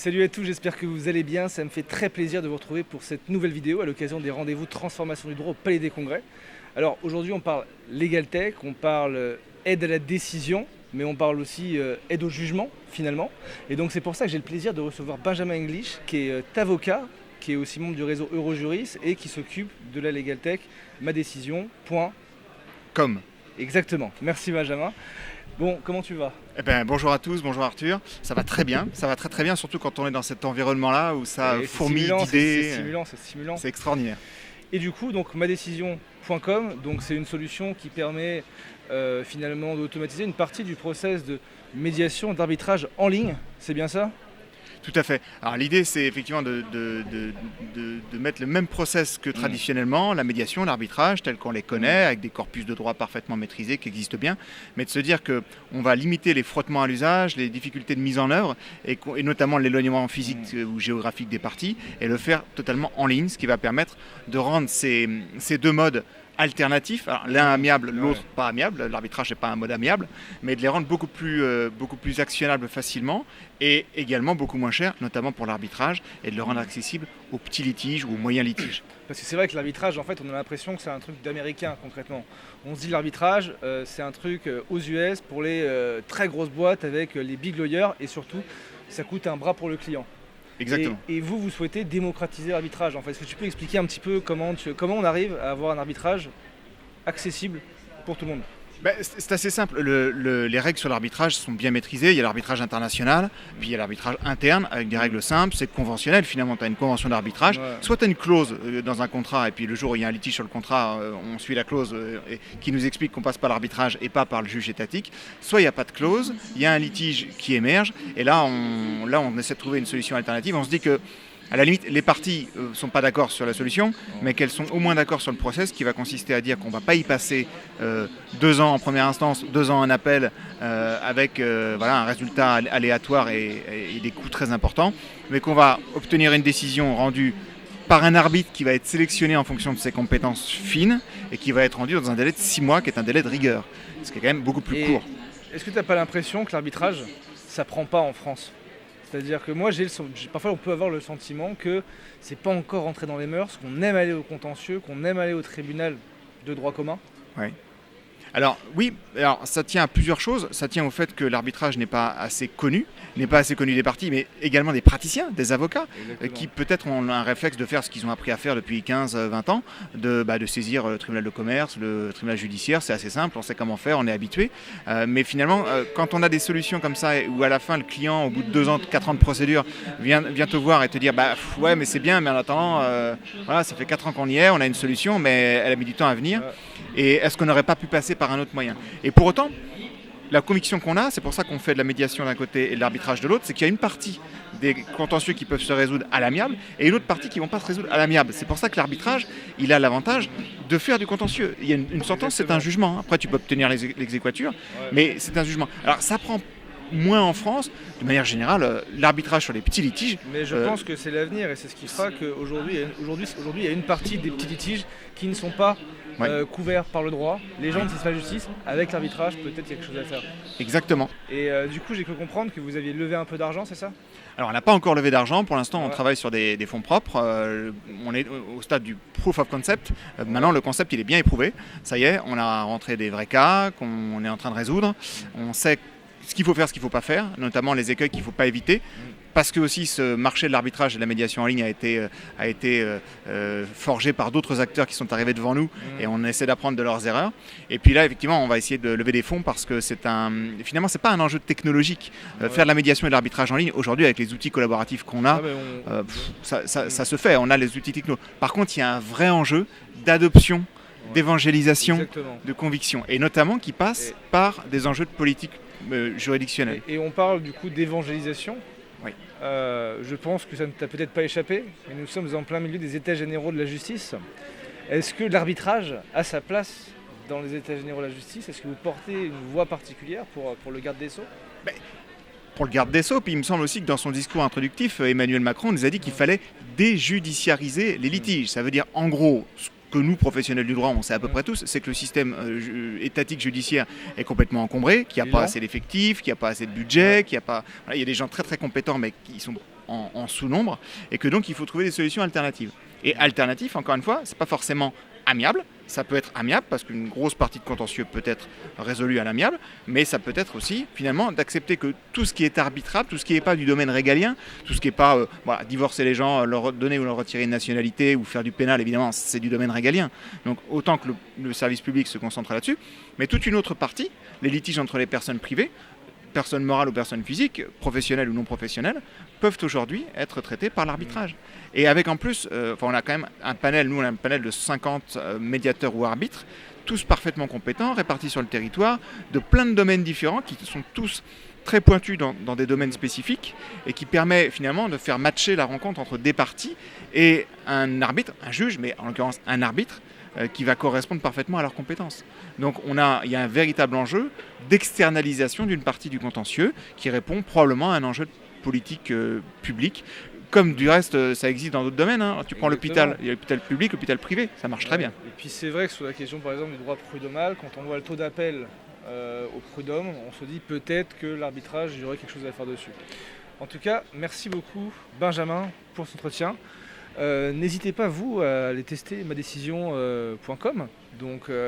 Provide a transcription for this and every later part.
Salut à tous, j'espère que vous allez bien. Ça me fait très plaisir de vous retrouver pour cette nouvelle vidéo à l'occasion des rendez-vous de transformation du droit au Palais des Congrès. Alors aujourd'hui on parle Legal Tech, on parle aide à la décision, mais on parle aussi aide au jugement finalement. Et donc c'est pour ça que j'ai le plaisir de recevoir Benjamin English, qui est avocat, qui est aussi membre du réseau Eurojuris et qui s'occupe de la Legal Tech, madecision.com. Exactement, merci Benjamin. Bon, comment tu vas ? Bonjour à tous, bonjour Arthur. Ça va très bien, ça va très très bien, surtout quand on est dans cet environnement-là où ça fourmille d'idées. C'est stimulant. C'est extraordinaire. Et du coup, donc madecision.com, donc c'est une solution qui permet finalement d'automatiser une partie du process de médiation, d'arbitrage en ligne. C'est bien ça ? Tout à fait. Alors l'idée, c'est effectivement de mettre le même process que traditionnellement, la médiation, l'arbitrage, tel qu'on les connaît, avec des corpus de droit parfaitement maîtrisés qui existent bien, mais de se dire qu'on va limiter les frottements à l'usage, les difficultés de mise en œuvre, et notamment l'éloignement physique ou géographique des parties, et le faire totalement en ligne, ce qui va permettre de rendre ces deux modes alternatifs, alors l'un amiable, l'autre pas amiable, l'arbitrage n'est pas un mode amiable, mais de les rendre beaucoup plus actionnables facilement et également beaucoup moins chers, notamment pour l'arbitrage, et de le rendre accessible aux petits litiges ou aux moyens litiges. Parce que c'est vrai que l'arbitrage, en fait, on a l'impression que c'est un truc d'américain concrètement. On se dit l'arbitrage, c'est un truc aux US pour les très grosses boîtes avec les big lawyers et surtout, ça coûte un bras pour le client. Exactement. Et vous souhaitez démocratiser l'arbitrage. En fait, est-ce que tu peux expliquer un petit peu comment on arrive à avoir un arbitrage accessible pour tout le monde ? C'est assez simple. Les règles sur l'arbitrage sont bien maîtrisées. Il y a l'arbitrage international, puis il y a l'arbitrage interne avec des règles simples. C'est conventionnel finalement. Tu as une convention d'arbitrage. Soit tu as une clause dans un contrat et puis le jour où il y a un litige sur le contrat, on suit la clause qui nous explique qu'on passe par l'arbitrage et pas par le juge étatique. Soit il n'y a pas de clause, il y a un litige qui émerge et là on essaie de trouver une solution alternative. On se dit que à la limite, les parties ne sont pas d'accord sur la solution, mais qu'elles sont au moins d'accord sur le process, qui va consister à dire qu'on ne va pas y passer 2 ans en première instance, 2 ans en appel, avec un résultat aléatoire et des coûts très importants, mais qu'on va obtenir une décision rendue par un arbitre qui va être sélectionné en fonction de ses compétences fines et qui va être rendu dans un délai de 6 mois, qui est un délai de rigueur, ce qui est quand même beaucoup plus court. Est-ce que tu n'as pas l'impression que l'arbitrage, ça ne prend pas en France ? C'est-à-dire que moi, parfois on peut avoir le sentiment que c'est pas encore rentré dans les mœurs, qu'on aime aller au contentieux, qu'on aime aller au tribunal de droit commun. Oui. Alors ça tient à plusieurs choses. Ça tient au fait que l'arbitrage n'est pas assez connu des parties, mais également des praticiens, des avocats, qui peut-être ont un réflexe de faire ce qu'ils ont appris à faire depuis 15-20 ans, de saisir le tribunal de commerce, le tribunal judiciaire. C'est assez simple, on sait comment faire, on est habitué. Mais finalement, quand on a des solutions comme ça, où à la fin le client, au bout de 2 ans, 4 ans de procédure, vient te voir et te dire ouais mais c'est bien, mais en attendant, ça fait 4 ans qu'on y est, on a une solution, mais elle a mis du temps à venir. Et est-ce qu'on n'aurait pas pu passer par un autre moyen ? Et pour autant, la conviction qu'on a, c'est pour ça qu'on fait de la médiation d'un côté et de l'arbitrage de l'autre, c'est qu'il y a une partie des contentieux qui peuvent se résoudre à l'amiable et une autre partie qui ne vont pas se résoudre à l'amiable. C'est pour ça que l'arbitrage, il a l'avantage de faire du contentieux. Il y a une sentence, c'est un jugement. Après, tu peux obtenir l'exéquature, mais c'est un jugement. Alors, ça prend moins en France. De manière générale, l'arbitrage sur les petits litiges... Mais je pense que c'est l'avenir et c'est ce qui fera qu'aujourd'hui, il y a une partie des petits litiges qui ne sont pas couverts par le droit. Les gens ne saisissent pas la justice. Avec l'arbitrage, peut-être qu'il y a quelque chose à faire. Exactement. Et du coup, j'ai cru comprendre que vous aviez levé un peu d'argent, c'est ça ? Alors, on n'a pas encore levé d'argent. Pour l'instant, on travaille sur des fonds propres. On est au stade du proof of concept. Maintenant, le concept, il est bien éprouvé. Ça y est, on a rentré des vrais cas qu'on est en train de résoudre. On sait ce qu'il faut faire, ce qu'il ne faut pas faire, notamment les écueils qu'il ne faut pas éviter. Parce que aussi ce marché de l'arbitrage et de la médiation en ligne a été forgé par d'autres acteurs qui sont arrivés devant nous et on essaie d'apprendre de leurs erreurs. Et puis là, effectivement, on va essayer de lever des fonds parce que finalement, c'est pas un enjeu technologique. Faire de la médiation et de l'arbitrage en ligne, aujourd'hui, avec les outils collaboratifs qu'on a, ça se fait, on a les outils techno. Par contre, il y a un vrai enjeu d'adoption, d'évangélisation, de conviction, et notamment qui passe par des enjeux de politique juridictionnelle. Et on parle du coup d'évangélisation. Oui. Je pense que ça ne t'a peut-être pas échappé, mais nous sommes en plein milieu des états généraux de la justice. Est-ce que l'arbitrage a sa place dans les états généraux de la justice ? Est-ce que vous portez une voix particulière pour le garde des Sceaux ? Pour le garde des Sceaux, puis il me semble aussi que dans son discours introductif, Emmanuel Macron nous a dit qu'il fallait déjudiciariser les litiges. Ça veut dire en gros que nous, professionnels du droit, on sait à peu près tous, c'est que le système étatique judiciaire est complètement encombré, qu'il n'y a pas assez d'effectifs, qu'il n'y a pas assez de budget, qu'il n'y a pas... Voilà, il y a des gens très très compétents, mais qui sont en sous-nombre, et que donc il faut trouver des solutions alternatives. Et alternatives, encore une fois, c'est pas forcément amiable. Ça peut être amiable parce qu'une grosse partie de contentieux peut être résolue à l'amiable, mais ça peut être aussi finalement d'accepter que tout ce qui est arbitrable, tout ce qui n'est pas du domaine régalien, tout ce qui n'est pas divorcer les gens, leur donner ou leur retirer une nationalité ou faire du pénal, évidemment, c'est du domaine régalien. Donc autant que le service public se concentre là-dessus, mais toute une autre partie, les litiges entre les personnes privées, personnes morales ou personnes physiques, professionnelles ou non professionnelles, peuvent aujourd'hui être traités par l'arbitrage. Et avec en plus, on a quand même un panel, nous on a un panel de 50 médiateurs ou arbitres, tous parfaitement compétents, répartis sur le territoire, de plein de domaines différents, qui sont tous très pointus dans des domaines spécifiques, et qui permet finalement de faire matcher la rencontre entre des parties et un arbitre, un juge, mais en l'occurrence un arbitre, qui va correspondre parfaitement à leurs compétences. Donc il y a un véritable enjeu d'externalisation d'une partie du contentieux qui répond probablement à un enjeu politique public. Comme du reste, ça existe dans d'autres domaines. Hein. Tu prends l'hôpital, il y a l'hôpital public, l'hôpital privé, ça marche très bien. Et puis c'est vrai que sur la question par exemple du droit prud'homal, quand on voit le taux d'appel au prud'homme, on se dit peut-être que l'arbitrage, il y aurait quelque chose à faire dessus. En tout cas, merci beaucoup Benjamin pour cet entretien. N'hésitez pas vous à aller tester madécision.com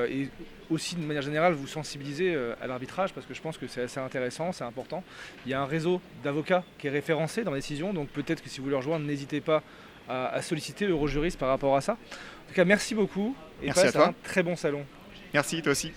et aussi de manière générale vous sensibiliser à l'arbitrage parce que je pense que c'est assez intéressant, c'est important. Il y a un réseau d'avocats qui est référencé dans ma décision, donc peut-être que si vous voulez rejoindre, n'hésitez pas à solliciter l'Eurojuriste par rapport à ça. En tout cas, merci beaucoup et merci passe à un très bon salon. Merci, toi aussi.